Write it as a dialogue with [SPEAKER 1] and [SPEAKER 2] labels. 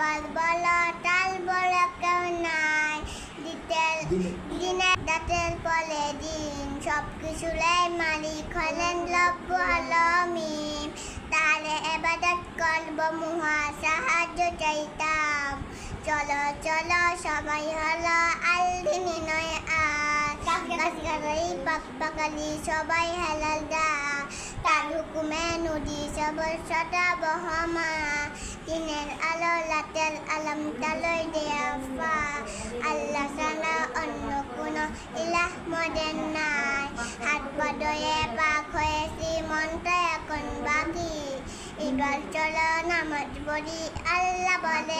[SPEAKER 1] বাল বলো টাল বলো কেউ নাই দিনে দাঁতের পলে দিন সব কিছুরই মালিক হলেন রব্বু আলামিন তাহলে এবাদত করবো মুহা সাহায্য চাইতাম চলো চলো সবাই হলো আলদিনী নয় আর গাছগাছালি পাকপাকালি সবাই হালাল দা তার হুকুমে নদী সবসতা বহমা দিনের আলো রাতের আলম তালই দেয়া ফা আল্লাহ ছাড়া অন্য কোনো ইলাহ মদের নাই হাত পদয়ে পাক হয়েছি মনটা এখন বাকি ঈদল চলো নামাজ পড়ি আল্লাহ বলে